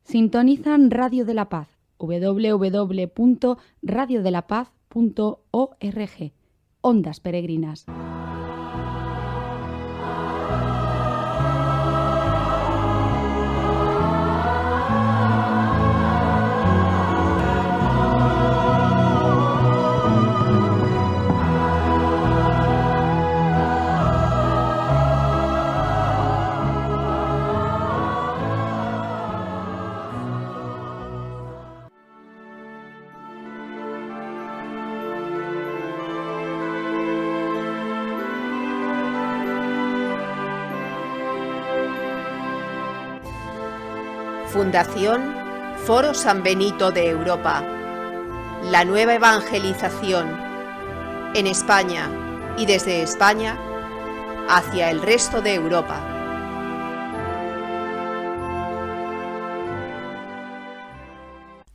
Sintonizan Radio de la Paz, www.radiodelapaz.org. Ondas Peregrinas. Fundación Foro San Benito de Europa. La nueva evangelización en España y desde España hacia el resto de Europa.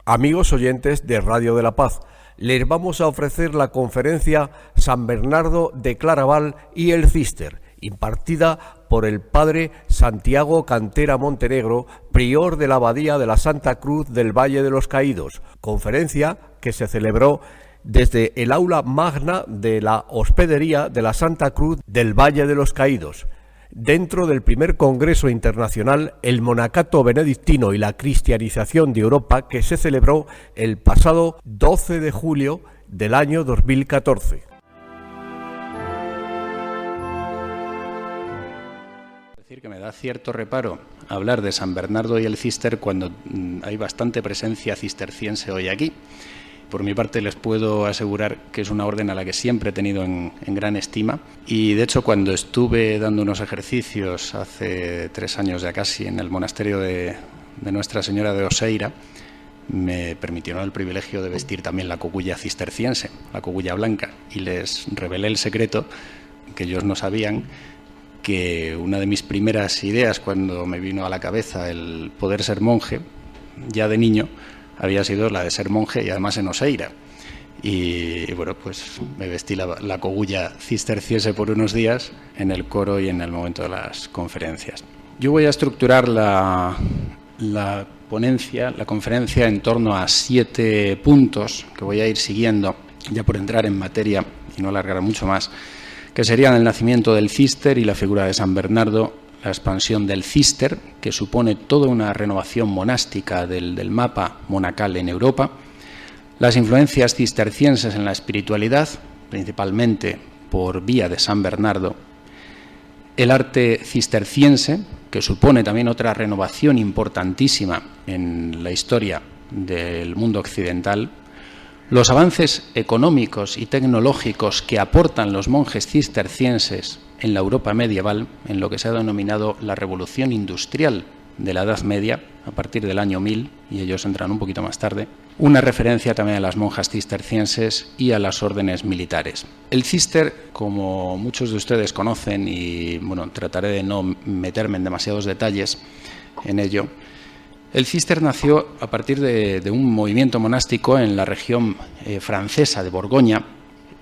Amigos oyentes de Radio de la Paz, les vamos a ofrecer la conferencia San Bernardo de Claraval y el Císter, impartida por el padre Santiago Cantera Montenegro, prior de la Abadía de la Santa Cruz del Valle de los Caídos, conferencia que se celebró desde el aula magna de la Hospedería de la Santa Cruz del Valle de los Caídos, dentro del primer Congreso Internacional El Monacato Benedictino y la Cristianización de Europa, que se celebró el pasado 12 de julio del año 2014. Que me da cierto reparo hablar de San Bernardo y el Císter cuando hay bastante presencia cisterciense hoy aquí. Por mi parte les puedo asegurar que es una orden a la que siempre he tenido en gran estima, y de hecho cuando estuve dando unos ejercicios hace 3 años ya casi en el monasterio de Nuestra Señora de Oseira, me permitieron el privilegio de vestir también la cogulla cisterciense, la cogulla blanca, y les revelé el secreto que ellos no sabían, que una de mis primeras ideas cuando me vino a la cabeza el poder ser monje, ya de niño, había sido la de ser monje y además en Oseira. Y bueno, pues me vestí la cogulla cisterciense por unos días en el coro y en el momento de las conferencias. Yo voy a estructurar la conferencia en torno a 7 puntos que voy a ir siguiendo, ya por entrar en materia y no alargar mucho más, que serían el nacimiento del Císter y la figura de San Bernardo, la expansión del Císter, que supone toda una renovación monástica del mapa monacal en Europa, las influencias cistercienses en la espiritualidad, principalmente por vía de San Bernardo, el arte cisterciense, que supone también otra renovación importantísima en la historia del mundo occidental, los avances económicos y tecnológicos que aportan los monjes cistercienses en la Europa medieval, en lo que se ha denominado la revolución industrial de la Edad Media, a partir del año 1000, y ellos entran un poquito más tarde, una referencia también a las monjas cistercienses y a las órdenes militares. El Císter, como muchos de ustedes conocen, y bueno, trataré de no meterme en demasiados detalles en ello, el Císter nació a partir de un movimiento monástico en la región francesa de Borgoña,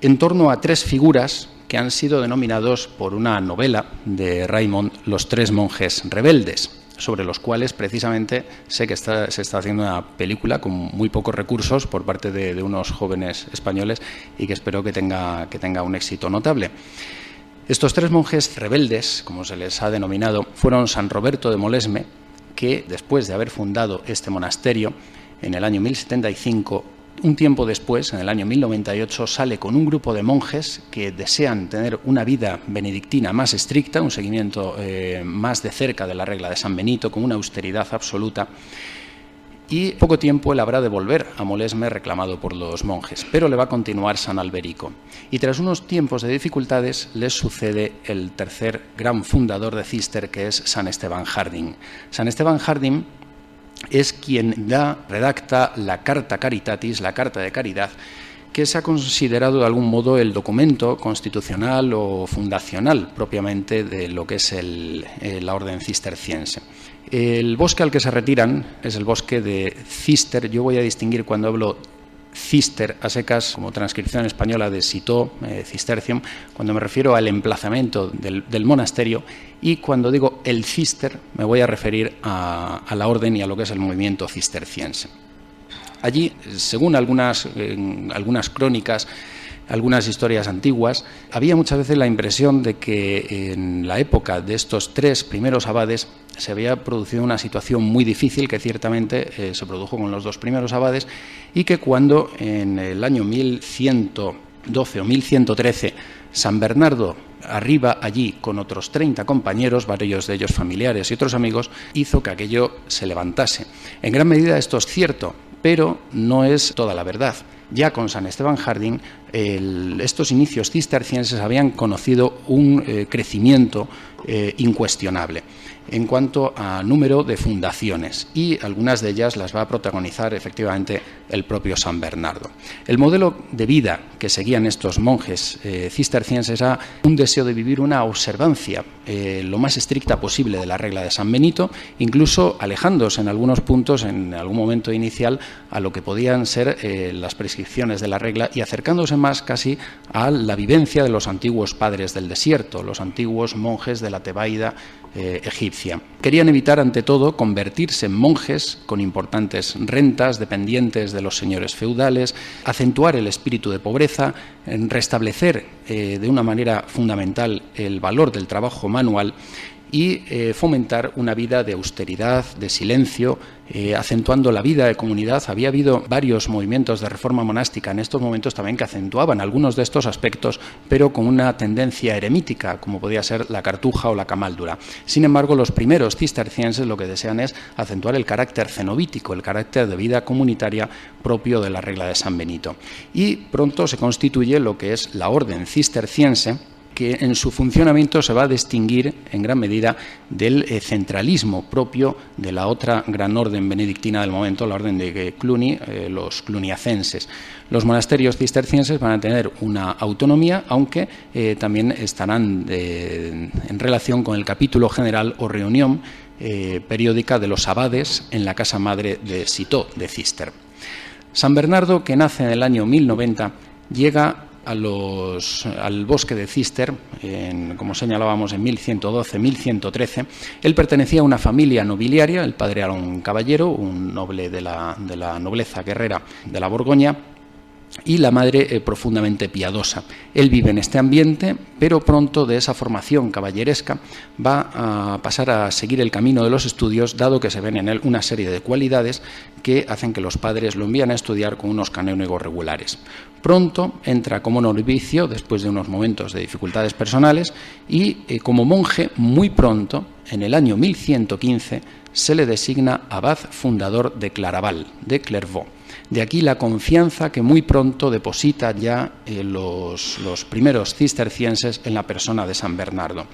en torno a 3 figuras que han sido denominados por una novela de Raymond los 3 monjes rebeldes, sobre los cuales precisamente sé que se está haciendo una película con muy pocos recursos por parte de unos jóvenes españoles y que espero que tenga un éxito notable. Estos 3 monjes rebeldes, como se les ha denominado, fueron San Roberto de Molesme, que después de haber fundado este monasterio en el año 1075, un tiempo después, en el año 1098, sale con un grupo de monjes que desean tener una vida benedictina más estricta, un seguimiento más de cerca de la regla de San Benito, con una austeridad absoluta. Y poco tiempo él habrá de volver a Molesme reclamado por los monjes, pero le va a continuar San Alberico. Y tras unos tiempos de dificultades les sucede el tercer gran fundador de Císter, que es San Esteban Harding. San Esteban Harding es quien redacta la Carta Caritatis, la Carta de Caridad, que se ha considerado de algún modo el documento constitucional o fundacional propiamente de lo que es la orden cisterciense. El bosque al que se retiran es el bosque de Císter. Yo voy a distinguir cuando hablo cister a secas, como transcripción española de citó, cistercium, cuando me refiero al emplazamiento del monasterio, y cuando digo el cister me voy a referir a la orden y a lo que es el movimiento cisterciense. Allí, según algunas crónicas, algunas historias antiguas, había muchas veces la impresión de que en la época de estos 3 primeros abades se había producido una situación muy difícil, que ciertamente se produjo con los 2 primeros abades, y que cuando en el año 1112 o 1113 San Bernardo arriba allí con otros 30 compañeros, varios de ellos familiares y otros amigos, hizo que aquello se levantase. En gran medida esto es cierto, pero no es toda la verdad. Ya con San Esteban Harding, estos inicios cistercienses habían conocido un crecimiento incuestionable en cuanto a número de fundaciones, y algunas de ellas las va a protagonizar efectivamente el propio San Bernardo. El modelo de vida que seguían estos monjes cistercienses era un deseo de vivir una observancia lo más estricta posible de la regla de San Benito, incluso alejándose en algunos puntos, en algún momento inicial, a lo que podían ser las prescripciones de la regla, y acercándose más casi a la vivencia de los antiguos padres del desierto, los antiguos monjes de la Tebaida egipcia. Querían evitar, ante todo, convertirse en monjes con importantes rentas, dependientes de los señores feudales, acentuar el espíritu de pobreza, restablecer de una manera fundamental el valor del trabajo manual y fomentar una vida de austeridad, de silencio, acentuando la vida de comunidad. Había habido varios movimientos de reforma monástica en estos momentos también que acentuaban algunos de estos aspectos, pero con una tendencia eremítica, como podía ser la Cartuja o la Camaldura. Sin embargo, los primeros cistercienses lo que desean es acentuar el carácter cenobítico, el carácter de vida comunitaria propio de la regla de San Benito. Y pronto se constituye lo que es la orden cisterciense, que en su funcionamiento se va a distinguir en gran medida del centralismo propio de la otra gran orden benedictina del momento, la orden de Cluny, los cluniacenses. Los monasterios cistercienses van a tener una autonomía, aunque también estarán en relación con el capítulo general o reunión periódica de los abades en la casa madre de Citeaux de Cister. San Bernardo, que nace en el año 1090, llega al bosque de Cister, como señalábamos, en 1112-1113. Él pertenecía a una familia nobiliaria, el padre era un caballero, un noble de la nobleza guerrera de la Borgoña, y la madre profundamente piadosa. Él vive en este ambiente, pero pronto de esa formación caballeresca va a pasar a seguir el camino de los estudios, dado que se ven en él una serie de cualidades que hacen que los padres lo envían a estudiar con unos canónigos regulares. Pronto entra como novicio, después de unos momentos de dificultades personales, y como monje muy pronto, en el año 1115, se le designa abad fundador de Claraval, de Clairvaux. De aquí la confianza que muy pronto deposita ya los primeros cistercienses en la persona de San Bernardo.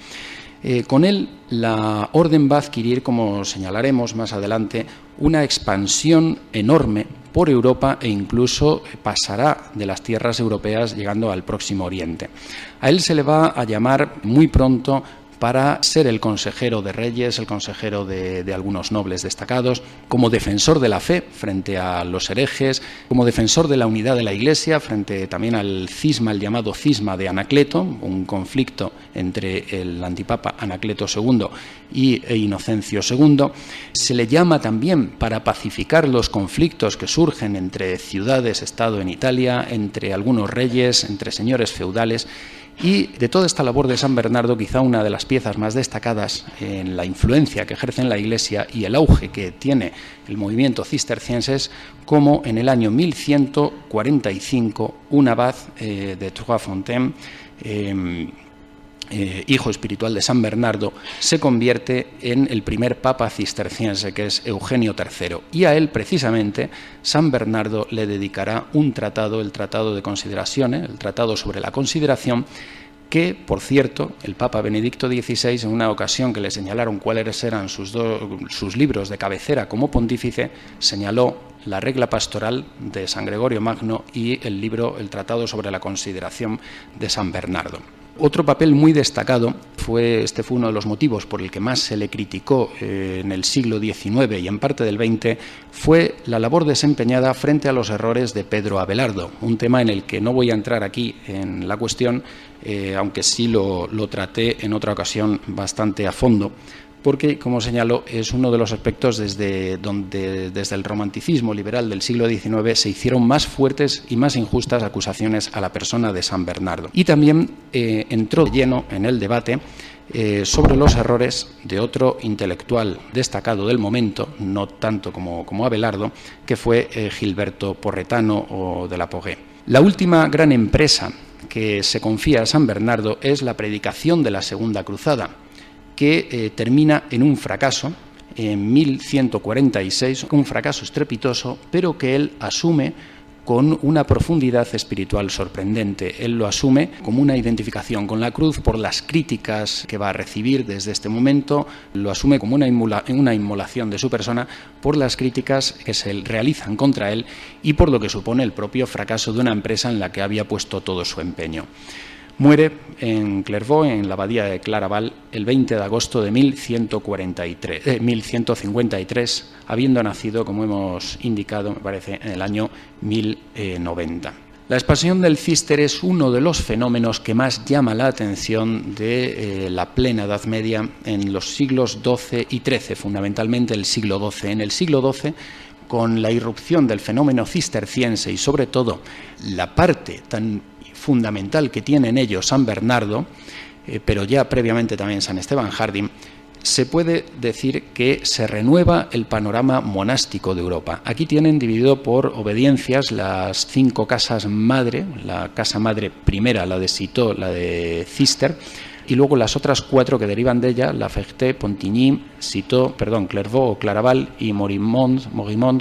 Con él la orden va a adquirir, como señalaremos más adelante, una expansión enorme por Europa e incluso pasará de las tierras europeas llegando al Próximo Oriente. A él se le va a llamar muy pronto para ser el consejero de reyes, el consejero de algunos nobles destacados, como defensor de la fe frente a los herejes, como defensor de la unidad de la Iglesia frente también al cisma, el llamado cisma de Anacleto, un conflicto entre el antipapa Anacleto II e Inocencio II. Se le llama también para pacificar los conflictos que surgen entre ciudades-estado en Italia, entre algunos reyes, entre señores feudales. Y de toda esta labor de San Bernardo, quizá una de las piezas más destacadas en la influencia que ejerce en la Iglesia y el auge que tiene el movimiento cisterciense es como en el año 1145 un abad de Trois-Fontaines, hijo espiritual de San Bernardo, se convierte en el primer papa cisterciense, que es Eugenio III, y a él precisamente San Bernardo le dedicará un tratado, el Tratado de Consideraciones, el Tratado sobre la Consideración, que, por cierto, el Papa Benedicto XVI, en una ocasión que le señalaron cuáles eran sus libros de cabecera como pontífice, señaló la regla pastoral de San Gregorio Magno y el Tratado sobre la Consideración de San Bernardo. Otro papel muy destacado fue uno de los motivos por el que más se le criticó en el siglo XIX y en parte del XX, fue la labor desempeñada frente a los errores de Pedro Abelardo, un tema en el que no voy a entrar aquí en la cuestión, aunque sí lo traté en otra ocasión bastante a fondo, porque, como señalo, es uno de los aspectos desde el romanticismo liberal del siglo XIX se hicieron más fuertes y más injustas acusaciones a la persona de San Bernardo. Y también entró de lleno en el debate sobre los errores de otro intelectual destacado del momento, no tanto como Abelardo, que fue Gilberto Porretano o de la Pogué. La última gran empresa que se confía a San Bernardo es la predicación de la Segunda Cruzada, que termina en un fracaso en 1146, un fracaso estrepitoso, pero que él asume con una profundidad espiritual sorprendente. Él lo asume como una identificación con la cruz por las críticas que va a recibir desde este momento, lo asume como una inmolación de su persona por las críticas que se realizan contra él y por lo que supone el propio fracaso de una empresa en la que había puesto todo su empeño. Muere en Clairvaux, en la abadía de Claraval, el 20 de agosto de 1153, habiendo nacido, como hemos indicado, me parece, en el año 1090. La expansión del Císter es uno de los fenómenos que más llama la atención de la plena Edad Media en los siglos XII y XIII, fundamentalmente el siglo XII. En el siglo XII, con la irrupción del fenómeno cisterciense y, sobre todo, la parte tan fundamental que tiene en ello San Bernardo, pero ya previamente también San Esteban Harding, se puede decir que se renueva el panorama monástico de Europa. Aquí tienen dividido por obediencias las 5 casas madre, la casa madre primera, la de Citeaux, la de Cister, y luego las otras 4 que derivan de ella, La Ferté, Pontigny, Clairvaux o Claraval y Morimond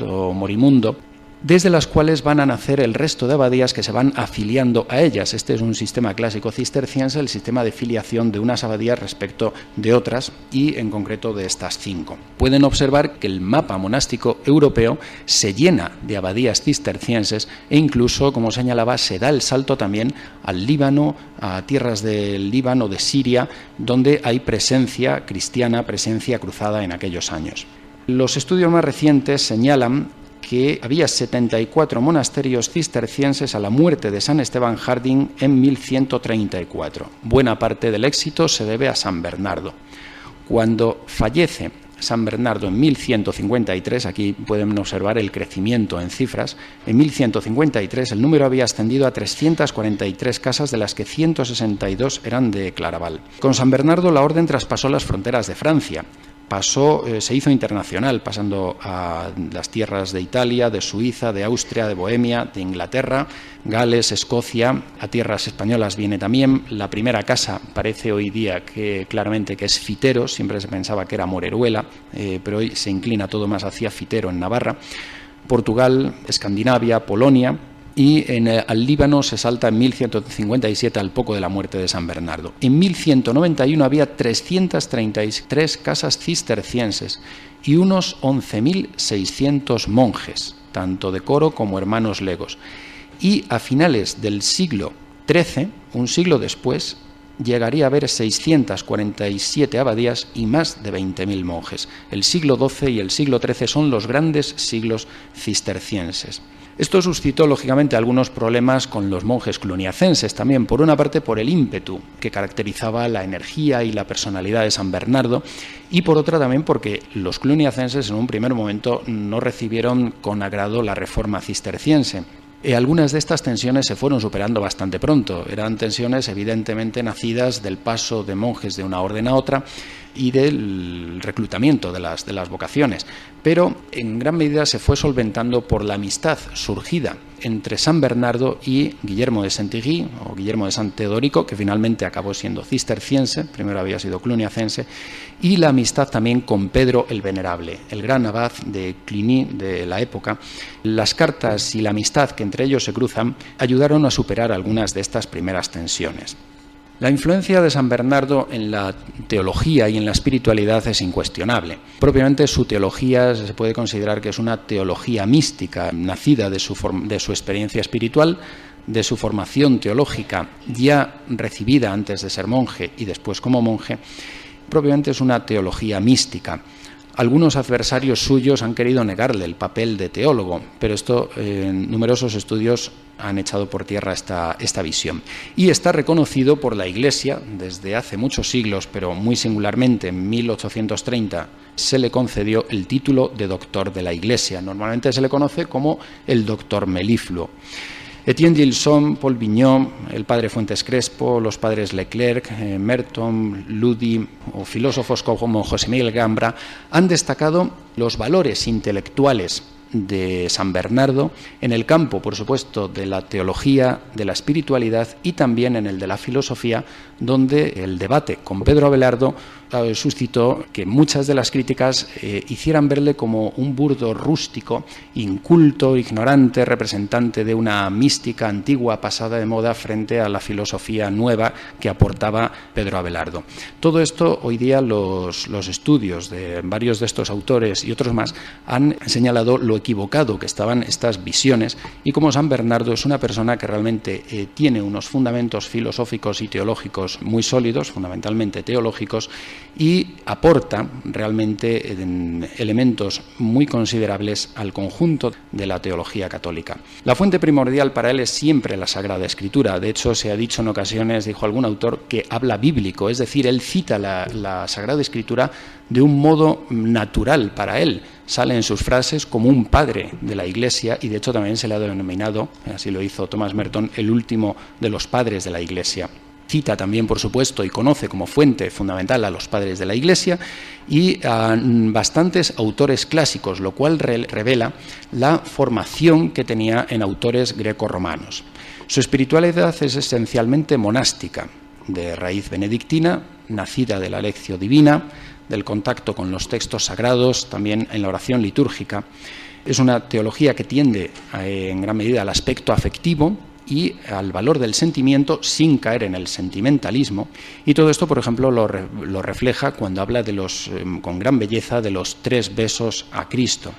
o Morimundo, desde las cuales van a nacer el resto de abadías que se van afiliando a ellas. Este es un sistema clásico cisterciense, el sistema de filiación de unas abadías respecto de otras y en concreto de estas 5. Pueden observar que el mapa monástico europeo se llena de abadías cistercienses e incluso, como señalaba, se da el salto también al Líbano, a tierras del Líbano, de Siria, donde hay presencia cristiana, presencia cruzada en aquellos años. Los estudios más recientes señalan que había 74 monasterios cistercienses a la muerte de San Esteban Harding en 1134. Buena parte del éxito se debe a San Bernardo. Cuando fallece San Bernardo en 1153, aquí pueden observar el crecimiento en cifras, en 1153 el número había ascendido a 343 casas, de las que 162 eran de Claraval. Con San Bernardo la orden traspasó las fronteras de Francia. Se hizo internacional, pasando a las tierras de Italia, de Suiza, de Austria, de Bohemia, de Inglaterra, Gales, Escocia. A tierras españolas viene también. La primera casa parece hoy día claramente que es Fitero, siempre se pensaba que era Moreruela, pero hoy se inclina todo más hacia Fitero en Navarra. Portugal, Escandinavia, Polonia. Y al Líbano se salta en 1157 al poco de la muerte de San Bernardo. En 1191 había 333 casas cistercienses y unos 11.600 monjes, tanto de coro como hermanos legos. Y a finales del siglo XIII, un siglo después, llegaría a haber 647 abadías y más de 20.000 monjes. El siglo XII y el siglo XIII son los grandes siglos cistercienses. Esto suscitó, lógicamente, algunos problemas con los monjes cluniacenses, también, por una parte, por el ímpetu que caracterizaba la energía y la personalidad de San Bernardo, y por otra también porque los cluniacenses en un primer momento no recibieron con agrado la reforma cisterciense. Algunas de estas tensiones se fueron superando bastante pronto. Eran tensiones evidentemente nacidas del paso de monjes de una orden a otra y del reclutamiento de las vocaciones, pero en gran medida se fue solventando por la amistad surgida entre San Bernardo y Guillermo de Saint-Thierry o Guillermo de San Teodorico, que finalmente acabó siendo cisterciense, primero había sido cluniacense, y la amistad también con Pedro el Venerable, el gran abad de Cluny de la época. Las cartas y la amistad que entre ellos se cruzan ayudaron a superar algunas de estas primeras tensiones. La influencia de San Bernardo en la teología y en la espiritualidad es incuestionable. Propiamente su teología se puede considerar que es una teología mística, nacida de su experiencia espiritual, de su formación teológica ya recibida antes de ser monje y después como monje, propiamente es una teología mística. Algunos adversarios suyos han querido negarle el papel de teólogo, pero numerosos estudios han echado por tierra esta visión. Y está reconocido por la Iglesia desde hace muchos siglos, pero muy singularmente en 1830 se le concedió el título de doctor de la Iglesia. Normalmente se le conoce como el doctor melifluo. Etienne Gilson, Paul Vignon, el padre Fuentes Crespo, los padres Leclerc, Merton, Ludi o filósofos como José Miguel Gambra han destacado los valores intelectuales de San Bernardo en el campo, por supuesto, de la teología, de la espiritualidad y también en el de la filosofía, donde el debate con Pedro Abelardo suscitó que muchas de las críticas hicieran verle como un burdo rústico, inculto, ignorante, representante de una mística antigua pasada de moda frente a la filosofía nueva que aportaba Pedro Abelardo. Todo esto hoy día los estudios de varios de estos autores y otros más han señalado lo equivocado que estaban estas visiones y cómo San Bernardo es una persona que realmente tiene unos fundamentos filosóficos y teológicos muy sólidos, fundamentalmente teológicos, y aporta realmente elementos muy considerables al conjunto de la teología católica. La fuente primordial para él es siempre la Sagrada Escritura. De hecho, se ha dicho en ocasiones, dijo algún autor, que habla bíblico, es decir, él cita la Sagrada Escritura de un modo natural para él. Sale en sus frases como un padre de la Iglesia y de hecho también se le ha denominado, así lo hizo Thomas Merton, el último de los padres de la Iglesia. Cita también, por supuesto, y conoce como fuente fundamental a los padres de la Iglesia y a bastantes autores clásicos, lo cual revela la formación que tenía en autores greco-romanos. Su espiritualidad es esencialmente monástica, de raíz benedictina, nacida de la lección divina, del contacto con los textos sagrados, también en la oración litúrgica. Es una teología que tiende en gran medida al aspecto afectivo y al valor del sentimiento sin caer en el sentimentalismo, y todo esto, por ejemplo, lo refleja cuando habla con gran belleza de los 3 besos a Cristo.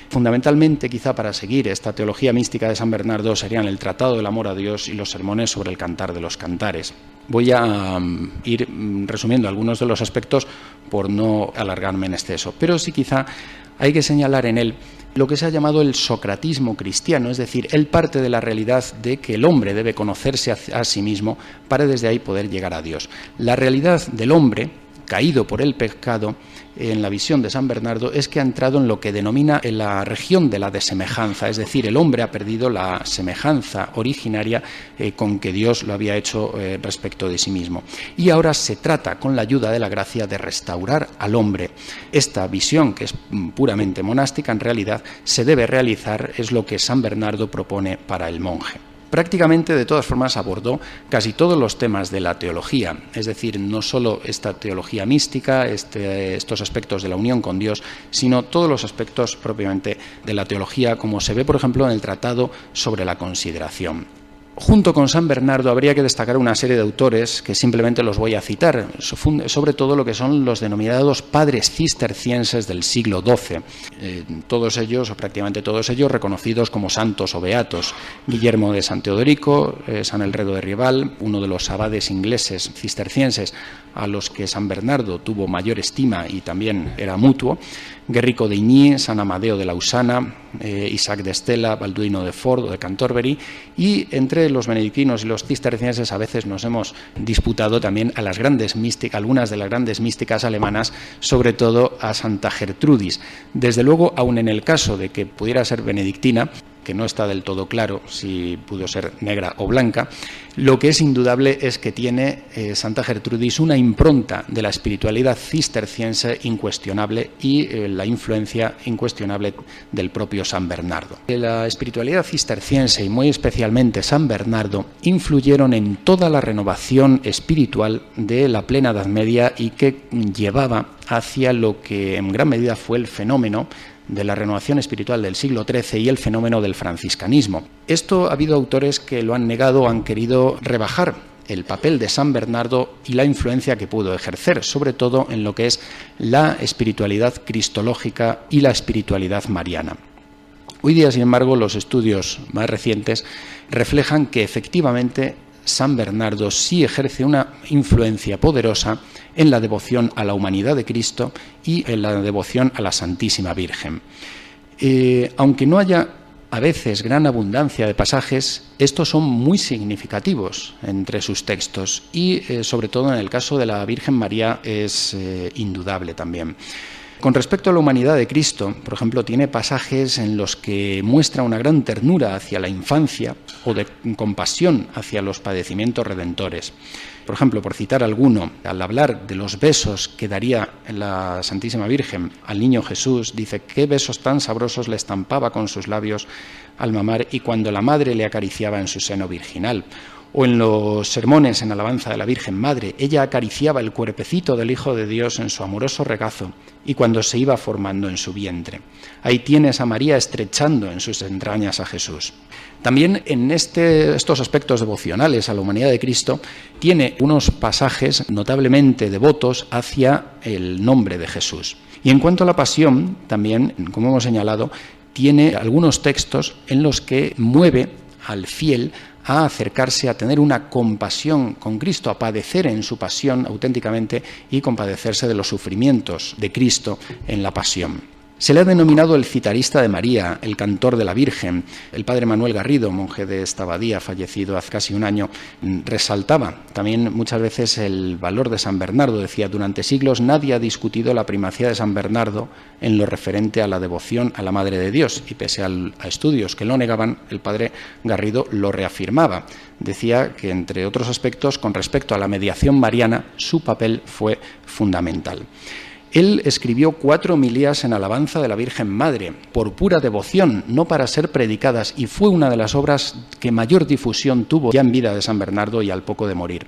Fundamentalmente, quizá para seguir esta teología mística de San Bernardo, serían el Tratado del Amor a Dios y los sermones sobre el Cantar de los Cantares. Voy a ir resumiendo algunos de los aspectos por no alargarme en exceso, pero sí quizá hay que señalar en él lo que se ha llamado el socratismo cristiano, es decir, él parte de la realidad de que el hombre debe conocerse a sí mismo para desde ahí poder llegar a Dios. La realidad del hombre, caído por el pecado, en la visión de San Bernardo, es que ha entrado en lo que denomina en la región de la desemejanza, es decir, el hombre ha perdido la semejanza originaria con que Dios lo había hecho respecto de sí mismo. Y ahora se trata, con la ayuda de la gracia, de restaurar al hombre. Esta visión, que es puramente monástica, en realidad se debe realizar, es lo que San Bernardo propone para el monje. Prácticamente, de todas formas, abordó casi todos los temas de la teología, es decir, no solo esta teología mística, estos aspectos de la unión con Dios, sino todos los aspectos propiamente de la teología, como se ve, por ejemplo, en el Tratado sobre la Consideración. Junto con San Bernardo habría que destacar una serie de autores que simplemente los voy a citar, sobre todo lo que son los denominados padres cistercienses del siglo XII, todos ellos, o prácticamente todos ellos, reconocidos como santos o beatos. Guillermo de San Teodorico, San Elredo de Rival, uno de los abades ingleses cistercienses a los que San Bernardo tuvo mayor estima y también era mutuo, Guerrico de Igny, San Amadeo de Lausana, Isaac de Estela, Balduino de Ford o de Canterbury, y entre los benedictinos y los cistercienses a veces nos hemos disputado también a las grandes místicas, algunas de las grandes místicas alemanas, sobre todo a Santa Gertrudis. Desde luego, aun en el caso de que pudiera ser benedictina, que no está del todo claro si pudo ser negra o blanca, lo que es indudable es que tiene Santa Gertrudis una impronta de la espiritualidad cisterciense incuestionable y la influencia incuestionable del propio San Bernardo. La espiritualidad cisterciense y muy especialmente San Bernardo influyeron en toda la renovación espiritual de la plena Edad Media y que llevaba hacia lo que en gran medida fue el fenómeno de la renovación espiritual del siglo XIII y el fenómeno del franciscanismo. Esto ha habido autores que lo han negado o han querido rebajar el papel de San Bernardo y la influencia que pudo ejercer, sobre todo en lo que es la espiritualidad cristológica y la espiritualidad mariana. Hoy día, sin embargo, los estudios más recientes reflejan que efectivamente San Bernardo sí ejerce una influencia poderosa en la devoción a la humanidad de Cristo y en la devoción a la Santísima Virgen. Aunque no haya a veces gran abundancia de pasajes, estos son muy significativos entre sus textos y sobre todo en el caso de la Virgen María es indudable también. Con respecto a la humanidad de Cristo, por ejemplo, tiene pasajes en los que muestra una gran ternura hacia la infancia o de compasión hacia los padecimientos redentores. Por ejemplo, por citar alguno, al hablar de los besos que daría la Santísima Virgen al niño Jesús, dice: «Qué besos tan sabrosos le estampaba con sus labios al mamar y cuando la madre le acariciaba en su seno virginal». O en los sermones en alabanza de la Virgen Madre, ella acariciaba el cuerpecito del Hijo de Dios en su amoroso regazo y cuando se iba formando en su vientre. Ahí tienes a María estrechando en sus entrañas a Jesús. También en estos aspectos devocionales a la humanidad de Cristo tiene unos pasajes notablemente devotos hacia el nombre de Jesús. Y en cuanto a la pasión, también, como hemos señalado, tiene algunos textos en los que mueve al fiel a acercarse, a tener una compasión con Cristo, a padecer en su pasión auténticamente y compadecerse de los sufrimientos de Cristo en la pasión. Se le ha denominado el citarista de María, el cantor de la Virgen. El padre Manuel Garrido, monje de esta abadía, fallecido hace casi un año, resaltaba también muchas veces el valor de San Bernardo. Decía: durante siglos nadie ha discutido la primacía de San Bernardo en lo referente a la devoción a la Madre de Dios, y pese a estudios que lo negaban, el padre Garrido lo reafirmaba. Decía que, entre otros aspectos, con respecto a la mediación mariana, su papel fue fundamental. Él escribió 4 homilías en alabanza de la Virgen Madre, por pura devoción, no para ser predicadas, y fue una de las obras que mayor difusión tuvo ya en vida de San Bernardo y al poco de morir.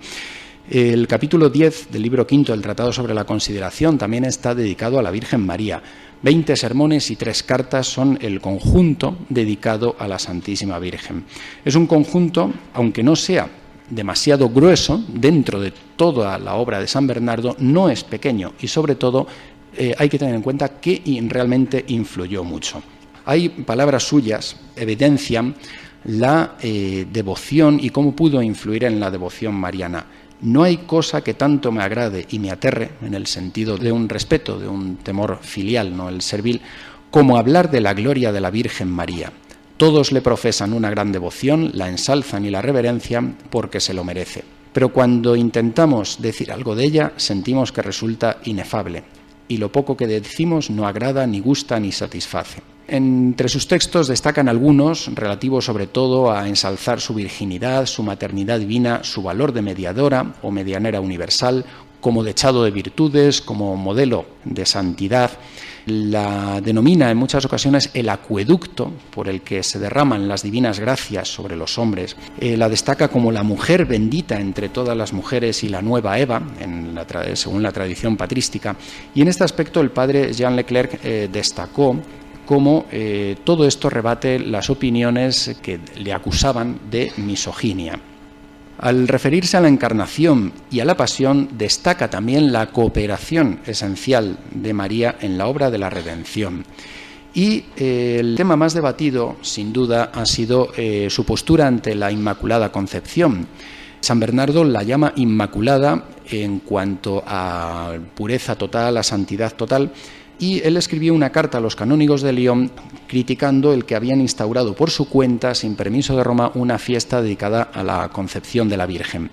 El capítulo 10 del libro quinto del Tratado sobre la Consideración también está dedicado a la Virgen María. 20 sermones y 3 cartas son el conjunto dedicado a la Santísima Virgen. Es un conjunto, aunque no sea demasiado grueso, dentro de toda la obra de San Bernardo, no es pequeño y sobre todo hay que tener en cuenta que realmente influyó mucho. Hay palabras suyas evidencian la devoción y cómo pudo influir en la devoción mariana. No hay cosa que tanto me agrade y me aterre, en el sentido de un respeto, de un temor filial, no el servil, como hablar de la gloria de la Virgen María. Todos le profesan una gran devoción, la ensalzan y la reverencian porque se lo merece. Pero cuando intentamos decir algo de ella, sentimos que resulta inefable, y lo poco que decimos no agrada, ni gusta, ni satisface. Entre sus textos destacan algunos relativos sobre todo a ensalzar su virginidad, su maternidad divina, su valor de mediadora o medianera universal, como dechado de virtudes, como modelo de santidad. La denomina en muchas ocasiones el acueducto por el que se derraman las divinas gracias sobre los hombres. La destaca como la mujer bendita entre todas las mujeres y la nueva Eva, según la tradición patrística. Y en este aspecto el padre Jean Leclerc destacó cómo todo esto rebate las opiniones que le acusaban de misoginia. Al referirse a la encarnación y a la pasión, destaca también la cooperación esencial de María en la obra de la redención. Y el tema más debatido, sin duda, ha sido su postura ante la Inmaculada Concepción. San Bernardo la llama Inmaculada en cuanto a pureza total, a santidad total, y él escribió una carta a los canónigos de Lyon criticando el que habían instaurado por su cuenta, sin permiso de Roma, una fiesta dedicada a la Concepción de la Virgen.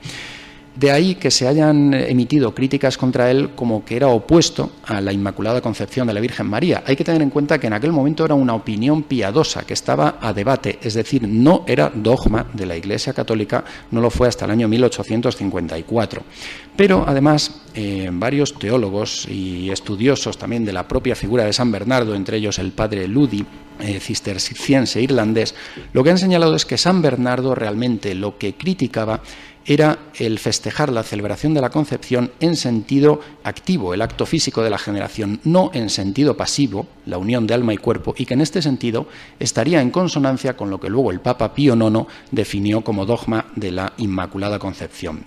De ahí que se hayan emitido críticas contra él como que era opuesto a la Inmaculada Concepción de la Virgen María. Hay que tener en cuenta que en aquel momento era una opinión piadosa que estaba a debate, es decir, no era dogma de la Iglesia Católica, no lo fue hasta el año 1854. Pero además varios teólogos y estudiosos también de la propia figura de San Bernardo, entre ellos el padre Ludi, cisterciense irlandés, lo que han señalado es que San Bernardo realmente lo que criticaba era el festejar la celebración de la Concepción en sentido activo, el acto físico de la generación, no en sentido pasivo, la unión de alma y cuerpo, y que en este sentido estaría en consonancia con lo que luego el Papa Pío IX definió como dogma de la Inmaculada Concepción.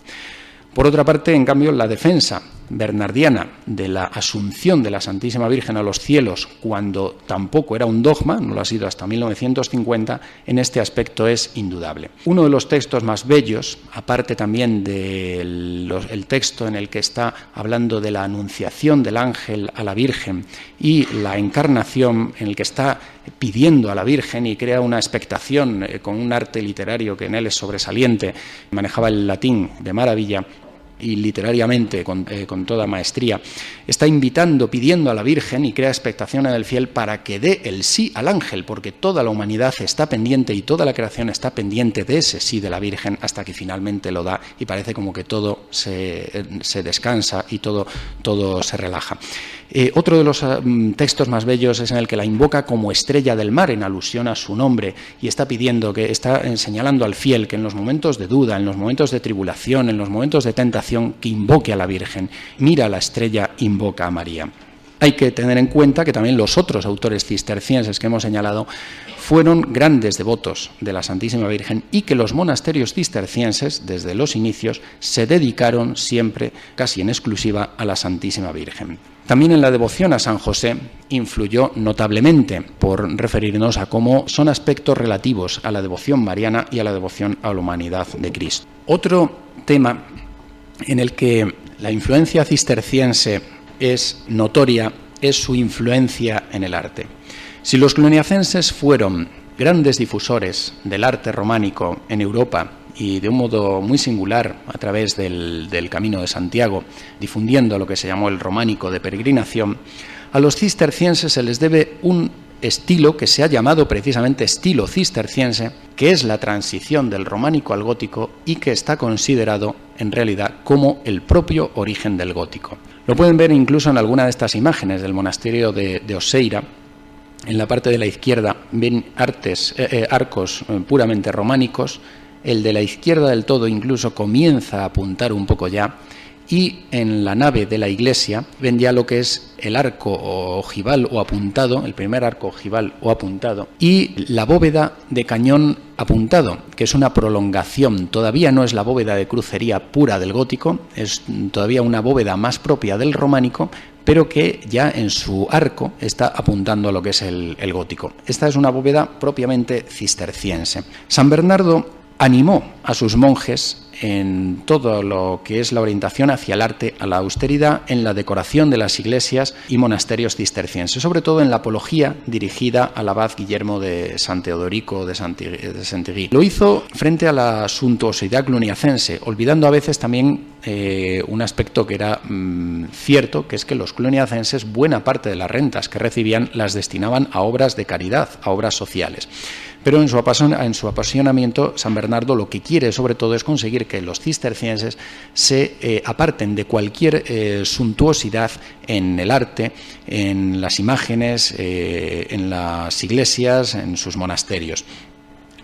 Por otra parte, en cambio, la defensa bernardiana de la asunción de la Santísima Virgen a los cielos, cuando tampoco era un dogma, no lo ha sido hasta 1950, en este aspecto es indudable. Uno de los textos más bellos, aparte también del texto en el que está hablando de la anunciación del ángel a la Virgen y la encarnación, en el que está pidiendo a la Virgen y crea una expectación con un arte literario que en él es sobresaliente, manejaba el latín de maravilla y literariamente con toda maestría, está invitando, pidiendo a la Virgen y crea expectación en el fiel para que dé el sí al ángel, porque toda la humanidad está pendiente y toda la creación está pendiente de ese sí de la Virgen hasta que finalmente lo da y parece como que todo se descansa y todo se relaja. Otro de los textos más bellos es en el que la invoca como estrella del mar en alusión a su nombre y está señalando al fiel que en los momentos de duda, en los momentos de tribulación, en los momentos de tentación, que invoque a la Virgen. Mira a la estrella, invoca a María. Hay que tener en cuenta que también los otros autores cistercienses que hemos señalado fueron grandes devotos de la Santísima Virgen y que los monasterios cistercienses, desde los inicios, se dedicaron siempre, casi en exclusiva, a la Santísima Virgen. También en la devoción a San José influyó notablemente, por referirnos a cómo son aspectos relativos a la devoción mariana y a la devoción a la humanidad de Cristo. Otro tema en el que la influencia cisterciense es notoria es su influencia en el arte. Si los cluniacenses fueron grandes difusores del arte románico en Europa y de un modo muy singular a través del Camino de Santiago, difundiendo lo que se llamó el románico de peregrinación, a los cistercienses se les debe un estilo que se ha llamado precisamente estilo cisterciense, que es la transición del románico al gótico y que está considerado en realidad como el propio origen del gótico. Lo pueden ver incluso en alguna de estas imágenes del monasterio de Oseira. En la parte de la izquierda ven arcos puramente románicos. El de la izquierda del todo incluso comienza a apuntar un poco ya, y en la nave de la iglesia ven ya lo que es el arco ojival o apuntado, el primer arco ojival o apuntado, y la bóveda de cañón apuntado, que es una prolongación. Todavía no es la bóveda de crucería pura del gótico, es todavía una bóveda más propia del románico, pero que ya en su arco está apuntando a lo que es el gótico. Esta es una bóveda propiamente cisterciense. San Bernardo animó a sus monjes en todo lo que es la orientación hacia el arte, a la austeridad, en la decoración de las iglesias y monasterios cistercienses, sobre todo en la apología dirigida al abad Guillermo de San Teodorico de Saint-Thierry. Lo hizo frente a la suntuosidad cluniacense, olvidando a veces también un aspecto que era cierto, que es que los cluniacenses buena parte de las rentas que recibían las destinaban a obras de caridad, a obras sociales. Pero en su apasionamiento, San Bernardo lo que quiere sobre todo es conseguir que los cistercienses se aparten de cualquier suntuosidad en el arte, en las imágenes, en las iglesias, en sus monasterios.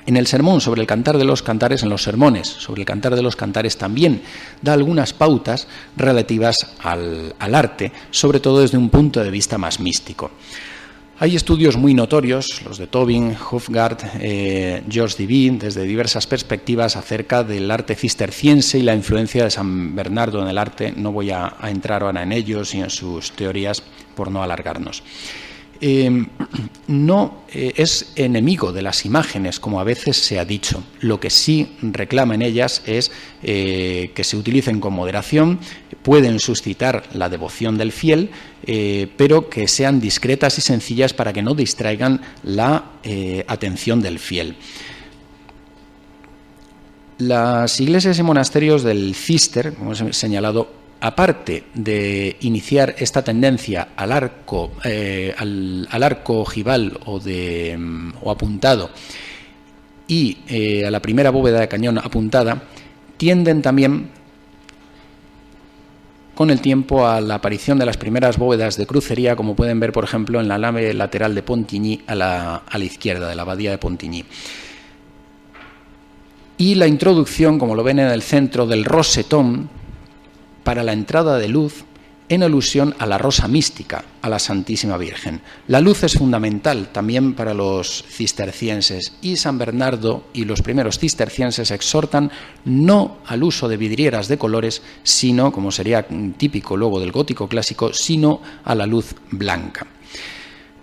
En el sermón sobre el Cantar de los Cantares, en los sermones sobre el Cantar de los Cantares, también da algunas pautas relativas al arte, sobre todo desde un punto de vista más místico. Hay estudios muy notorios, los de Tobin, Hofgaard, George Devine, desde diversas perspectivas acerca del arte cisterciense y la influencia de San Bernardo en el arte. No voy a entrar ahora en ellos y en sus teorías por no alargarnos. No es enemigo de las imágenes, como a veces se ha dicho. Lo que sí reclama en ellas es que se utilicen con moderación, pueden suscitar la devoción del fiel, pero que sean discretas y sencillas para que no distraigan la atención del fiel. Las iglesias y monasterios del Cister, como he señalado, aparte de iniciar esta tendencia al arco ojival o apuntado y a la primera bóveda de cañón apuntada, tienden también con el tiempo a la aparición de las primeras bóvedas de crucería, como pueden ver, por ejemplo, en la nave lateral de Pontigny a la izquierda, de la abadía de Pontigny. Y la introducción, como lo ven en el centro, del rosetón para la entrada de luz en alusión a la rosa mística, a la Santísima Virgen. La luz es fundamental también para los cistercienses, y San Bernardo y los primeros cistercienses exhortan no al uso de vidrieras de colores, sino, como sería típico luego del gótico clásico, sino a la luz blanca.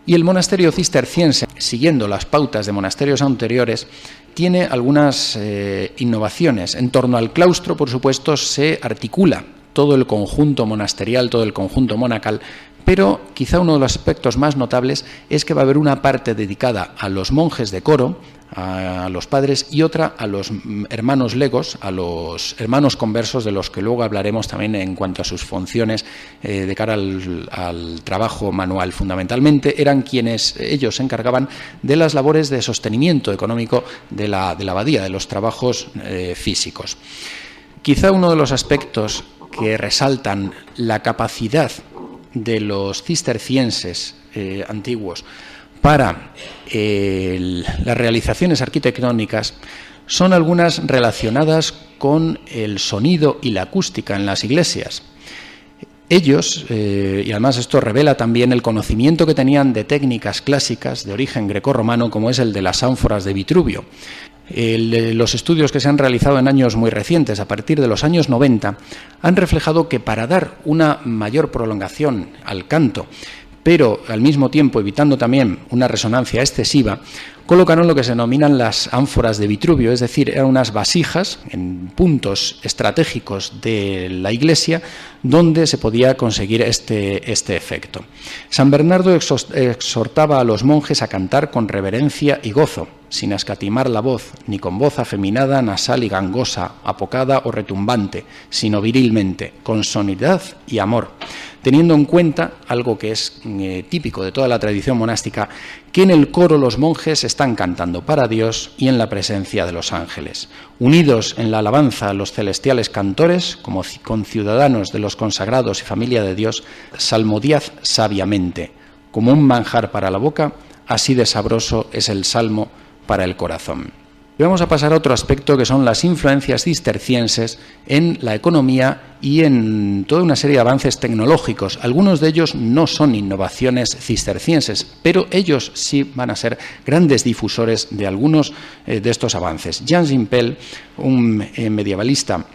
Y el monasterio cisterciense, siguiendo las pautas de monasterios anteriores, tiene algunas innovaciones. En torno al claustro, por supuesto, se articula todo el conjunto monasterial, todo el conjunto monacal, pero quizá uno de los aspectos más notables es que va a haber una parte dedicada a los monjes de coro, a los padres, y otra a los hermanos legos, a los hermanos conversos, de los que luego hablaremos también en cuanto a sus funciones de cara al trabajo manual. Fundamentalmente eran quienes ellos se encargaban de las labores de sostenimiento económico de la abadía, de los trabajos físicos. Quizá uno de los aspectos que resaltan la capacidad de los cistercienses antiguos para las realizaciones arquitectónicas son algunas relacionadas con el sonido y la acústica en las iglesias. Ellos, y además esto revela también el conocimiento que tenían de técnicas clásicas de origen grecorromano, como es el de las ánforas de Vitruvio. Los estudios que se han realizado en años muy recientes, a partir de los años 90, han reflejado que para dar una mayor prolongación al canto, pero al mismo tiempo evitando también una resonancia excesiva, colocaron lo que se denominan las ánforas de Vitruvio, es decir, eran unas vasijas en puntos estratégicos de la iglesia donde se podía conseguir este efecto. San Bernardo exhortaba a los monjes a cantar con reverencia y gozo, sin escatimar la voz, ni con voz afeminada, nasal y gangosa, apocada o retumbante, sino virilmente, con sonoridad y amor, teniendo en cuenta algo que es típico de toda la tradición monástica, que en el coro los monjes están cantando para Dios y en la presencia de los ángeles, unidos en la alabanza a los celestiales cantores, como conciudadanos de los consagrados y familia de Dios, salmodiad sabiamente, como un manjar para la boca, así de sabroso es el salmo para el corazón. Y vamos a pasar a otro aspecto, que son las influencias cistercienses en la economía y en toda una serie de avances tecnológicos. Algunos de ellos no son innovaciones cistercienses, pero ellos sí van a ser grandes difusores de algunos de estos avances. Jean Gimpel, un medievalista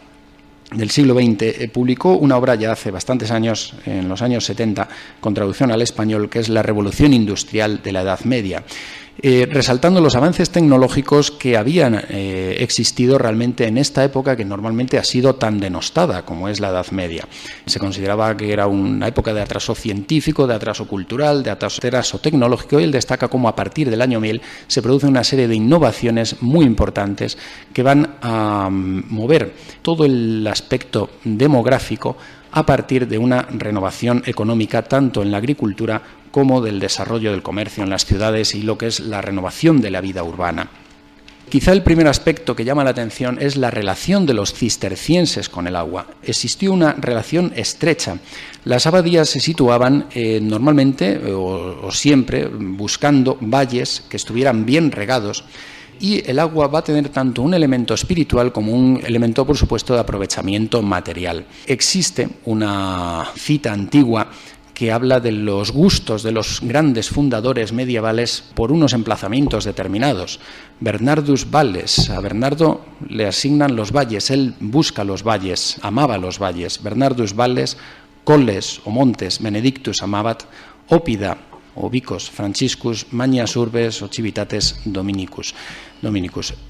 del siglo XX, publicó una obra ya hace bastantes años, en los años 70, con traducción al español, que es La Revolución Industrial de la Edad Media, resaltando los avances tecnológicos que habían existido realmente en esta época, que normalmente ha sido tan denostada como es la Edad Media. Se consideraba que era una época de atraso científico, de atraso cultural, de atraso tecnológico, y él destaca cómo a partir del año 1000 se produce una serie de innovaciones muy importantes que van a mover todo el aspecto demográfico a partir de una renovación económica tanto en la agricultura como del desarrollo del comercio en las ciudades y lo que es la renovación de la vida urbana. Quizá el primer aspecto que llama la atención es la relación de los cistercienses con el agua. Existió una relación estrecha. Las abadías se situaban normalmente o siempre buscando valles que estuvieran bien regados, y el agua va a tener tanto un elemento espiritual como un elemento, por supuesto, de aprovechamiento material. Existe una cita antigua que habla de los gustos de los grandes fundadores medievales por unos emplazamientos determinados. Bernardus Valles, a Bernardo le asignan los valles, él busca los valles, amaba los valles. Bernardus Valles, colles o montes, Benedictus amabat, Ópida, o vicos Franciscus, magnas urbes o civitates Dominicus.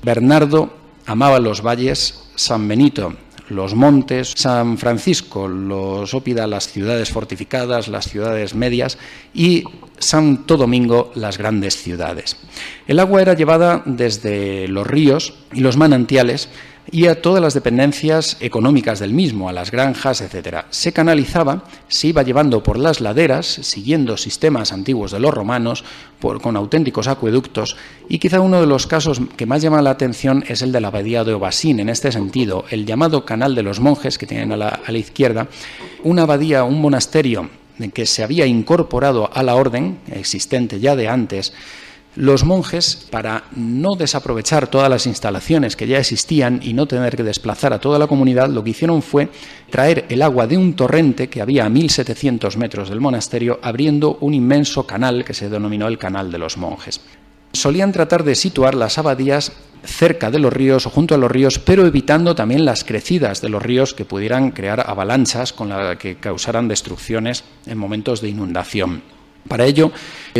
Bernardo amaba los valles, San Benito los montes, San Francisco los Ópida, las ciudades fortificadas, las ciudades medias, y Santo Domingo las grandes ciudades. El agua era llevada desde los ríos y los manantiales y a todas las dependencias económicas del mismo, a las granjas, etc. Se canalizaba, se iba llevando por las laderas, siguiendo sistemas antiguos de los romanos, con auténticos acueductos, y quizá uno de los casos que más llama la atención es el de la abadía de Aubassin. En este sentido, el llamado Canal de los Monjes, que tienen a la izquierda, una abadía, un monasterio que se había incorporado a la orden, existente ya de antes, Los monjes, para no desaprovechar todas las instalaciones que ya existían y no tener que desplazar a toda la comunidad, lo que hicieron fue traer el agua de un torrente que había a 1.700 metros del monasterio, abriendo un inmenso canal que se denominó el Canal de los Monjes. Solían tratar de situar las abadías cerca de los ríos o junto a los ríos, pero evitando también las crecidas de los ríos que pudieran crear avalanchas con las que causaran destrucciones en momentos de inundación. Para ello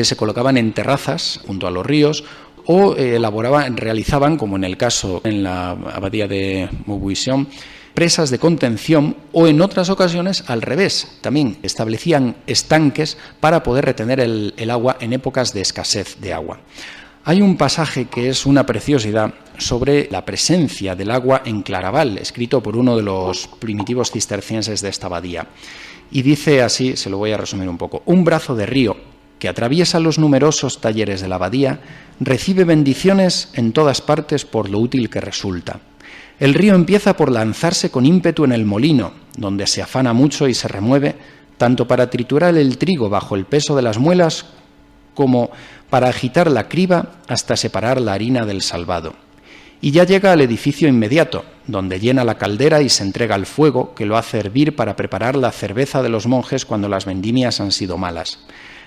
se colocaban en terrazas junto a los ríos o realizaban, como en el caso en la abadía de Maubuisson, presas de contención, o en otras ocasiones al revés, también establecían estanques para poder retener el agua en épocas de escasez de agua. Hay un pasaje que es una preciosidad sobre la presencia del agua en Claraval, escrito por uno de los primitivos cistercienses de esta abadía. Y dice así, se lo voy a resumir un poco: un brazo de río que atraviesa los numerosos talleres de la abadía recibe bendiciones en todas partes por lo útil que resulta. El río empieza por lanzarse con ímpetu en el molino, donde se afana mucho y se remueve, tanto para triturar el trigo bajo el peso de las muelas como para agitar la criba hasta separar la harina del salvado. Y ya llega al edificio inmediato, donde llena la caldera y se entrega al fuego, que lo hace hervir para preparar la cerveza de los monjes cuando las vendimias han sido malas.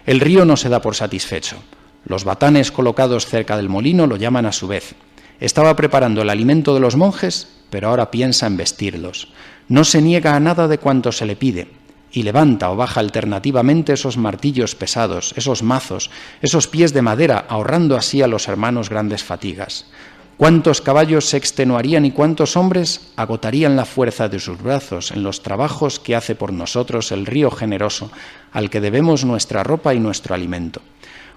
El río no se da por satisfecho. Los batanes colocados cerca del molino lo llaman a su vez. Estaba preparando el alimento de los monjes, pero ahora piensa en vestirlos. No se niega a nada de cuanto se le pide, y levanta o baja alternativamente esos martillos pesados, esos mazos, esos pies de madera, ahorrando así a los hermanos grandes fatigas. ¿Cuántos caballos se extenuarían y cuántos hombres agotarían la fuerza de sus brazos en los trabajos que hace por nosotros el río generoso, al que debemos nuestra ropa y nuestro alimento?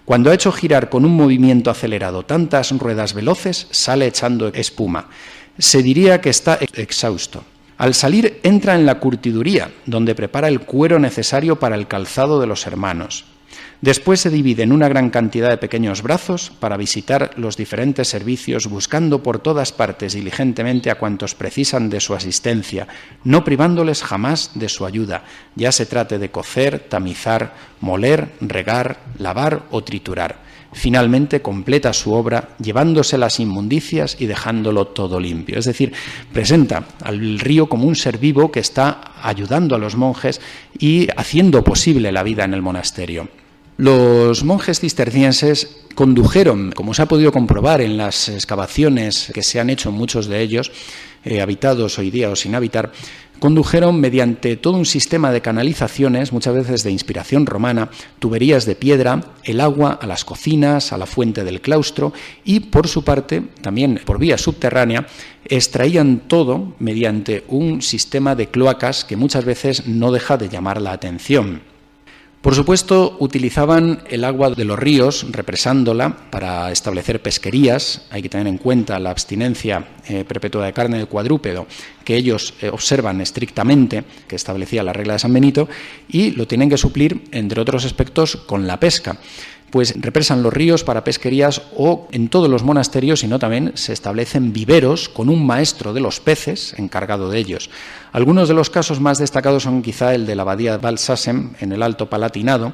Cuando ha hecho girar con un movimiento acelerado tantas ruedas veloces, sale echando espuma. Se diría que está exhausto. Al salir entra en la curtiduría, donde prepara el cuero necesario para el calzado de los hermanos. Después se divide en una gran cantidad de pequeños brazos para visitar los diferentes servicios, buscando por todas partes diligentemente a cuantos precisan de su asistencia, no privándoles jamás de su ayuda, ya se trate de cocer, tamizar, moler, regar, lavar o triturar. Finalmente completa su obra llevándose las inmundicias y dejándolo todo limpio. Es decir, presenta al río como un ser vivo que está ayudando a los monjes y haciendo posible la vida en el monasterio. Los monjes cistercienses condujeron, como se ha podido comprobar en las excavaciones que se han hecho en muchos de ellos, habitados hoy día o sin habitar, condujeron mediante todo un sistema de canalizaciones, muchas veces de inspiración romana, tuberías de piedra, el agua a las cocinas, a la fuente del claustro y, por su parte, también por vía subterránea, extraían todo mediante un sistema de cloacas que muchas veces no deja de llamar la atención. Por supuesto, utilizaban el agua de los ríos, represándola para establecer pesquerías. Hay que tener en cuenta la abstinencia perpetua de carne de cuadrúpedo, que ellos observan estrictamente, que establecía la regla de San Benito, y lo tienen que suplir, entre otros aspectos, con la pesca. Pues represan los ríos para pesquerías o en todos los monasterios, sino también se establecen viveros con un maestro de los peces encargado de ellos. Algunos de los casos más destacados son quizá el de la abadía de Valsassem, en el Alto Palatinado,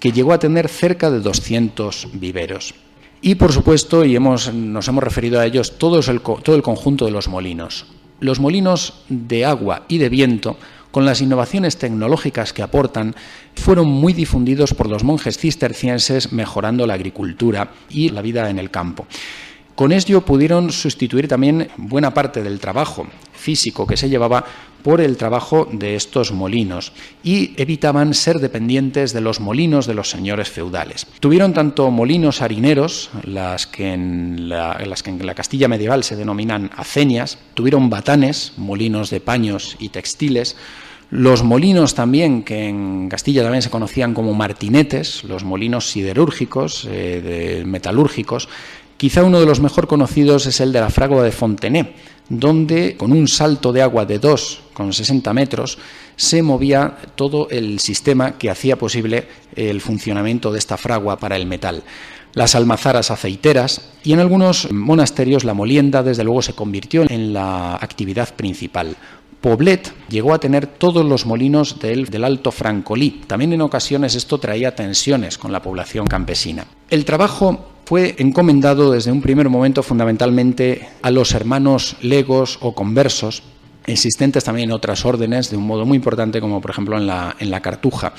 que llegó a tener cerca de 200 viveros. Y, por supuesto, nos hemos referido a ellos, todo el conjunto de los molinos. Los molinos de agua y de viento, con las innovaciones tecnológicas que aportan, fueron muy difundidos por los monjes cistercienses, mejorando la agricultura y la vida en el campo. Con ello pudieron sustituir también buena parte del trabajo físico que se llevaba por el trabajo de estos molinos y evitaban ser dependientes de los molinos de los señores feudales. Tuvieron tanto molinos harineros, las que en la Castilla medieval se denominan acenias, tuvieron batanes, molinos de paños y textiles, los molinos también, que en Castilla también se conocían como martinetes, los molinos siderúrgicos, metalúrgicos. Quizá uno de los mejor conocidos es el de la fragua de Fontenay, donde con un salto de agua de 2,60 metros se movía todo el sistema que hacía posible el funcionamiento de esta fragua para el metal. Las almazaras aceiteras y en algunos monasterios la molienda desde luego se convirtió en la actividad principal. Poblet llegó a tener todos los molinos del Alto Francolí. También en ocasiones esto traía tensiones con la población campesina. El trabajo fue encomendado desde un primer momento fundamentalmente a los hermanos legos o conversos, existentes también en otras órdenes de un modo muy importante, como por ejemplo en la Cartuja.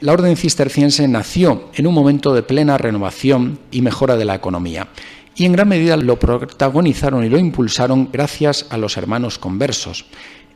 La orden cisterciense nació en un momento de plena renovación y mejora de la economía, y en gran medida lo protagonizaron y lo impulsaron gracias a los hermanos conversos.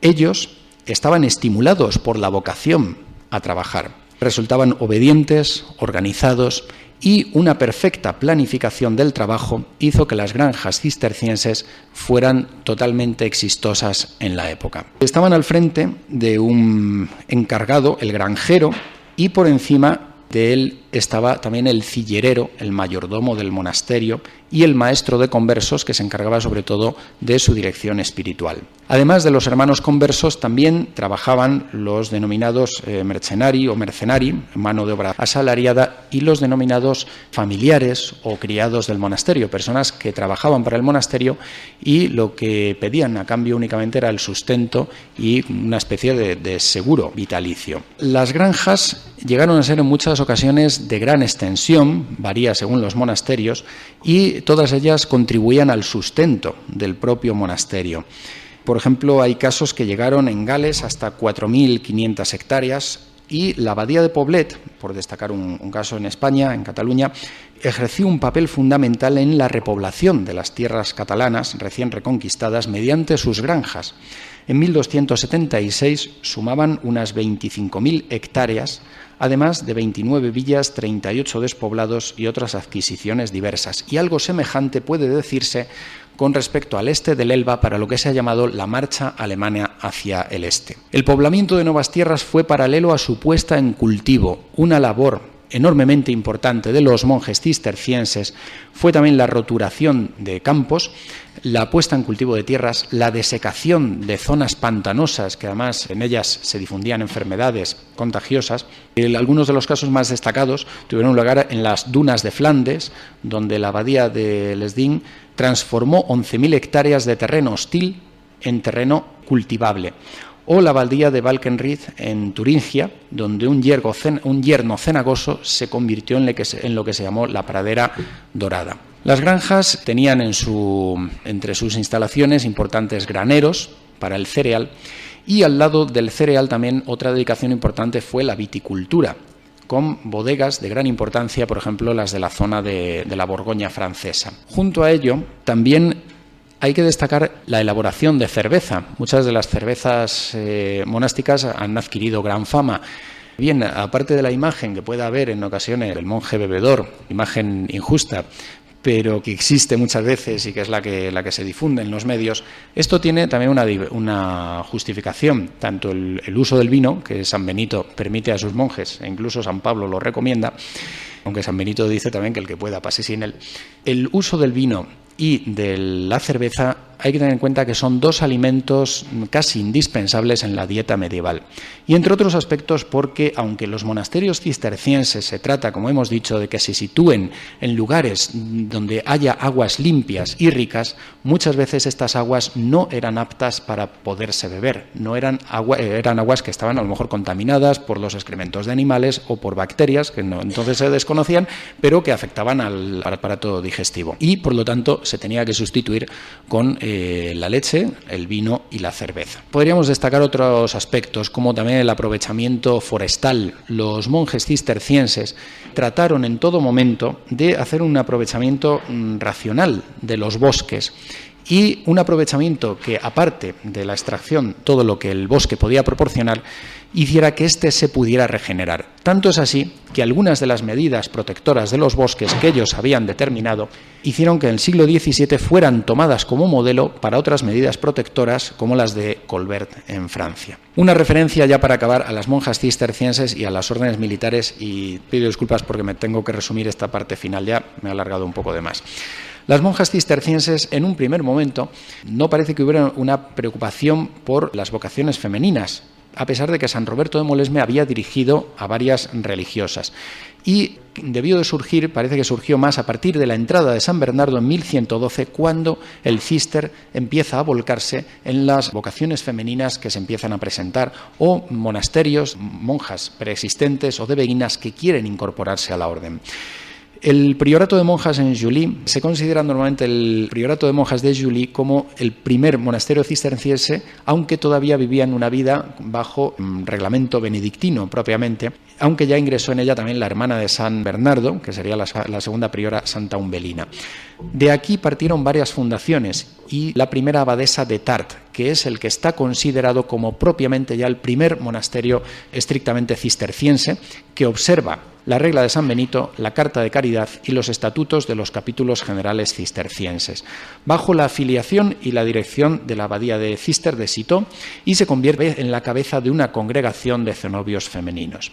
Ellos estaban estimulados por la vocación a trabajar, resultaban obedientes, organizados, y una perfecta planificación del trabajo hizo que las granjas cistercienses fueran totalmente exitosas en la época. Estaban al frente de un encargado, el granjero, y por encima de él estaba también el cillerero, el mayordomo del monasterio, y el maestro de conversos, que se encargaba sobre todo de su dirección espiritual. Además de los hermanos conversos, también trabajaban los denominados mercenari o mercenari, mano de obra asalariada, y los denominados familiares o criados del monasterio, personas que trabajaban para el monasterio y lo que pedían a cambio únicamente era el sustento y una especie de seguro vitalicio. Las granjas llegaron a ser en muchas ocasiones de gran extensión, varía según los monasterios, y todas ellas contribuían al sustento del propio monasterio. Por ejemplo, hay casos que llegaron en Gales hasta 4.500 hectáreas, y la abadía de Poblet, por destacar un caso en España, en Cataluña, ejerció un papel fundamental en la repoblación de las tierras catalanas recién reconquistadas mediante sus granjas. En 1276 sumaban unas 25.000 hectáreas, además de 29 villas, 38 despoblados y otras adquisiciones diversas. Y algo semejante puede decirse con respecto al este del Elba para lo que se ha llamado la marcha alemana hacia el este. El poblamiento de nuevas tierras fue paralelo a su puesta en cultivo, una labor enormemente importante de los monjes cistercienses. Fue también la roturación de campos, la puesta en cultivo de tierras, la desecación de zonas pantanosas, que además en ellas se difundían enfermedades contagiosas. Algunos de los casos más destacados tuvieron lugar en las dunas de Flandes, donde la abadía de Lesdin transformó 11.000 hectáreas de terreno hostil en terreno cultivable. O la abadía de Valkenried en Turingia, donde un yerno cenagoso se convirtió en lo que se llamó la pradera dorada. Las granjas tenían entre sus instalaciones importantes graneros para el cereal, y al lado del cereal también otra dedicación importante fue la viticultura, con bodegas de gran importancia, por ejemplo las de la zona de la Borgoña francesa. Junto a ello también hay que destacar la elaboración de cerveza. Muchas de las cervezas monásticas han adquirido gran fama. Bien, aparte de la imagen que pueda haber en ocasiones del monje bebedor, imagen injusta, pero que existe muchas veces y que es la que se difunde en los medios, esto tiene también una justificación. Tanto el uso del vino, que San Benito permite a sus monjes, e incluso San Pablo lo recomienda, aunque San Benito dice también que el que pueda pase sin él. El uso del vino y de la cerveza hay que tener en cuenta que son dos alimentos casi indispensables en la dieta medieval. Y entre otros aspectos porque, aunque los monasterios cistercienses se trata, como hemos dicho, de que se sitúen en lugares donde haya aguas limpias y ricas, muchas veces estas aguas no eran aptas para poderse beber. Eran aguas que estaban a lo mejor contaminadas por los excrementos de animales o por bacterias que entonces se desconocían, pero que afectaban al aparato digestivo. Y, por lo tanto, se tenía que sustituir con la leche, el vino y la cerveza. Podríamos destacar otros aspectos, como también el aprovechamiento forestal. Los monjes cistercienses trataron en todo momento de hacer un aprovechamiento racional de los bosques, y un aprovechamiento que, aparte de la extracción, todo lo que el bosque podía proporcionar, hiciera que éste se pudiera regenerar. Tanto es así que algunas de las medidas protectoras de los bosques que ellos habían determinado hicieron que en el siglo XVII fueran tomadas como modelo para otras medidas protectoras como las de Colbert en Francia. Una referencia ya para acabar a las monjas cistercienses y a las órdenes militares, y pido disculpas porque me tengo que resumir esta parte final, ya me he alargado un poco de más. Las monjas cistercienses, en un primer momento, no parece que hubiera una preocupación por las vocaciones femeninas, a pesar de que San Roberto de Molesme había dirigido a varias religiosas. Y parece que surgió más a partir de la entrada de San Bernardo en 1112, cuando el cister empieza a volcarse en las vocaciones femeninas que se empiezan a presentar, o monasterios, monjas preexistentes o de beguinas que quieren incorporarse a la orden. El priorato de monjas en Juilly se considera normalmente el priorato de monjas de Juilly como el primer monasterio cisterciense, aunque todavía vivían una vida bajo reglamento benedictino propiamente, aunque ya ingresó en ella también la hermana de San Bernardo, que sería la segunda priora, Santa Umbelina. De aquí partieron varias fundaciones y la primera abadesa de Tarbes, que es el que está considerado como propiamente ya el primer monasterio estrictamente cisterciense, que observa la regla de San Benito, la Carta de Caridad y los estatutos de los capítulos generales cistercienses, bajo la afiliación y la dirección de la abadía de Cister de Citeaux, y se convierte en la cabeza de una congregación de cenobios femeninos.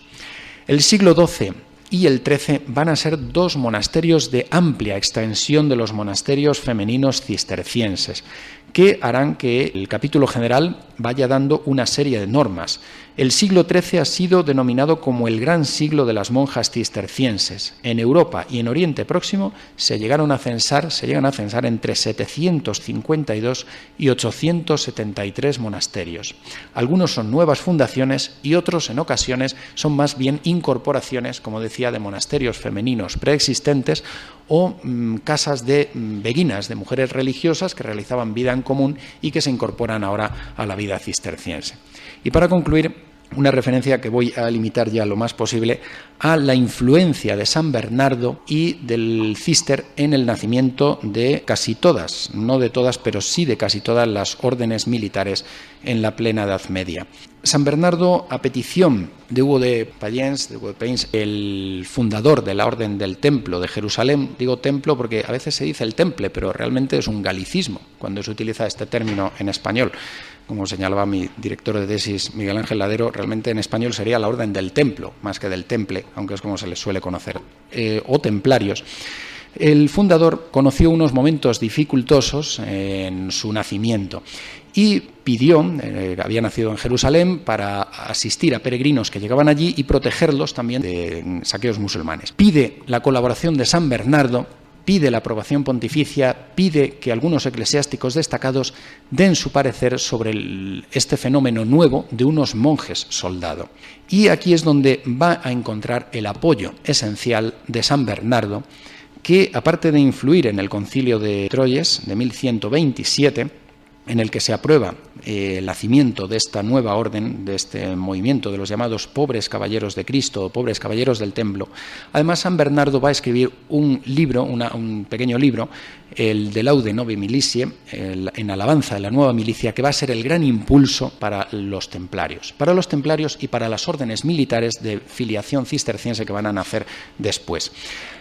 El siglo XII y el XIII van a ser dos monasterios de amplia extensión de los monasterios femeninos cistercienses, que harán que el capítulo general vaya dando una serie de normas. El siglo XIII ha sido denominado como el gran siglo de las monjas cistercienses. En Europa y en Oriente Próximo se llegan a censar entre 752 y 873 monasterios. Algunos son nuevas fundaciones y otros en ocasiones son más bien incorporaciones, como decía, de monasterios femeninos preexistentes o casas de beguinas, de mujeres religiosas que realizaban vida en común y que se incorporan ahora a la vida cisterciense. Y para concluir, una referencia que voy a limitar ya lo más posible a la influencia de San Bernardo y del Cister en el nacimiento de casi todas, no de todas, pero sí de casi todas las órdenes militares en la plena Edad Media. San Bernardo, a petición de Hugo de Payens, el fundador de la Orden del Templo de Jerusalén, digo templo porque a veces se dice el temple, pero realmente es un galicismo cuando se utiliza este término en español. Como señalaba mi director de tesis, Miguel Ángel Ladero, realmente en español sería la Orden del Templo, más que del Temple, aunque es como se les suele conocer, o templarios. El fundador conoció unos momentos dificultosos en su nacimiento y pidió, había nacido en Jerusalén, para asistir a peregrinos que llegaban allí y protegerlos también de saqueos musulmanes. Pide la colaboración de San Bernardo, pide la aprobación pontificia, pide que algunos eclesiásticos destacados den su parecer sobre este fenómeno nuevo de unos monjes soldado. Y aquí es donde va a encontrar el apoyo esencial de San Bernardo, que aparte de influir en el concilio de Troyes de 1127, en el que se aprueba el nacimiento de esta nueva orden, de este movimiento de los llamados pobres caballeros de Cristo o pobres caballeros del templo. Además, San Bernardo va a escribir un libro, un pequeño libro, el de Laude Novae Militiae, en alabanza de la nueva milicia, que va a ser el gran impulso para los templarios y para las órdenes militares de filiación cisterciense que van a nacer después.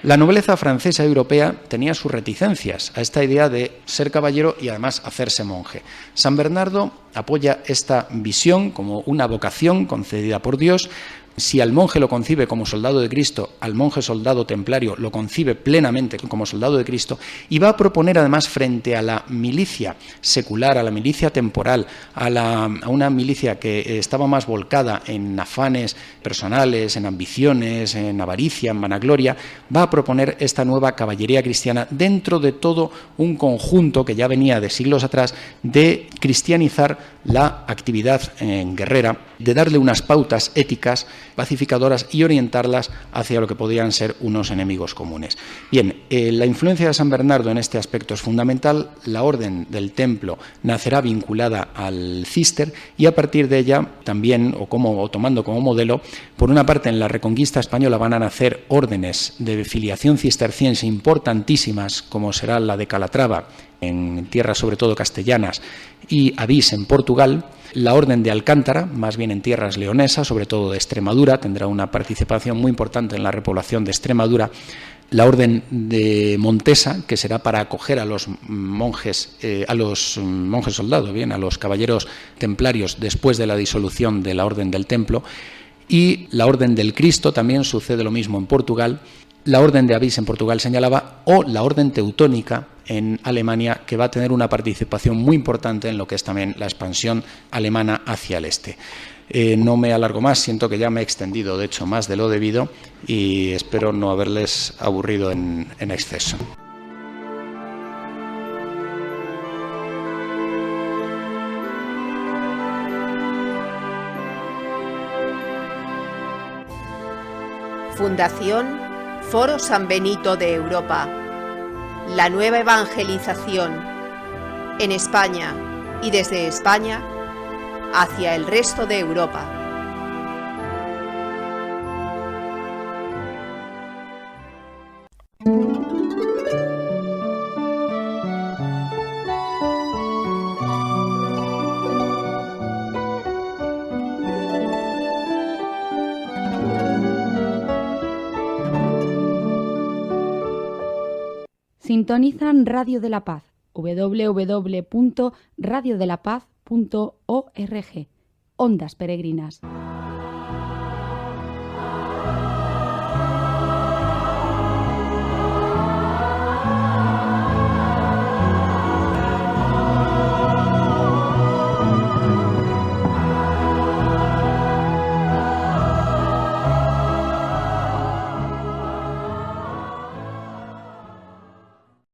La nobleza francesa y europea tenía sus reticencias a esta idea de ser caballero y además hacerse monje. San Bernardo apoya esta visión como una vocación concedida por Dios. Si al monje lo concibe como soldado de Cristo, al monje soldado templario lo concibe plenamente como soldado de Cristo, y va a proponer además frente a la milicia secular, a la milicia temporal, a una milicia que estaba más volcada en afanes personales, en ambiciones, en avaricia, en vanagloria, va a proponer esta nueva caballería cristiana dentro de todo un conjunto que ya venía de siglos atrás de cristianizar la actividad guerrera, de darle unas pautas éticas pacificadoras y orientarlas hacia lo que podían ser unos enemigos comunes. Bien, la influencia de San Bernardo en este aspecto es fundamental. La orden del templo nacerá vinculada al Cister y a partir de ella también, o tomando como modelo, por una parte en la Reconquista española van a nacer órdenes de filiación cisterciense importantísimas, como será la de Calatrava, en tierras sobre todo castellanas, y Avís en Portugal. La Orden de Alcántara, más bien en tierras leonesas, sobre todo de Extremadura, tendrá una participación muy importante en la repoblación de Extremadura. La Orden de Montesa, que será para acoger a los monjes soldados, a los caballeros templarios después de la disolución de la Orden del Templo. Y la Orden del Cristo, también sucede lo mismo en Portugal. La Orden de Avís en Portugal señalaba, o la Orden Teutónica en Alemania, que va a tener una participación muy importante en lo que es también la expansión alemana hacia el este. No me alargo más, siento que ya me he extendido, de hecho, más de lo debido, y espero no haberles aburrido en exceso. Fundación Foro San Benito de Europa. La nueva evangelización en España y desde España hacia el resto de Europa. Sintonizan Radio de la Paz, www.radiodelapaz.org. Ondas peregrinas.